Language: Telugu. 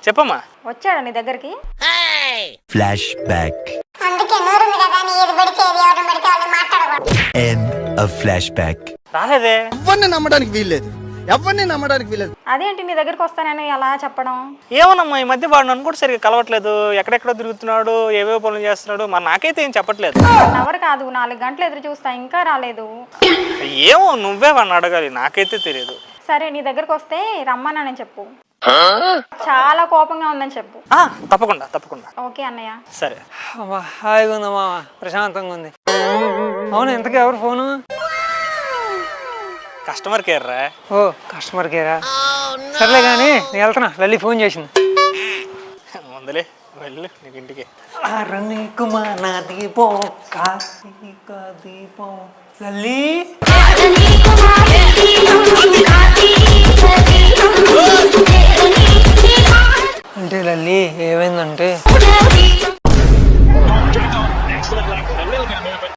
చెప్పమ్మా. వచ్చాడా నీ దగ్గరికి? Flash back. అందుకే నోరుంది కదా నీ ఏది పడితే ఏది ఎవరు పడితే వాళ్ళు మాట్లాడకూడదు. End of flash back. రాలేదే. ఎవరిని నమ్మడానికి వీల్లేదు. అదేంటి నీ దగ్గరికి వస్తానని అలా చెప్పడం? ఏమోనమ్మా, ఈ మధ్య వాడు నన్ను కూడా సరిగ్గా కలవట్లేదు. ఎక్కడెక్కడో తిరుగుతున్నాడు, ఏవేవో పనులు చేస్తున్నాడు. మరి నాకైతే ఏం చెప్పట్లేదు. ఎవరు కాదు, 4 గంటలు ఎదురు చూస్తా, ఇంకా రాలేదు. ఏమో నువ్వే వాడిని అడగాలి, నాకైతే తెలియదు. సరే నీ దగ్గరకు వస్తే రమ్మన్నానని చెప్పు. చాలా కోపంగా ఉందని చెప్పు. తప్పకుండా తప్పకుండా. ఓకే అన్నయ్య. సరే. హాయిగా ఉందమ్మా, ప్రశాంతంగా ఉంది. అవును, ఇంతకీ ఎవరు ఫోను? కస్టమర్ కేర్ రా. ఓ కస్టమర్ కేరా? సర్లే కానీ నేను వెళ్తున్నా. లల్లి ఫోన్ చేసింది. ముందులే వెళ్ళు నీకు ఇంటికి. లల్లి అంటే లల్లి ఏమైందంటే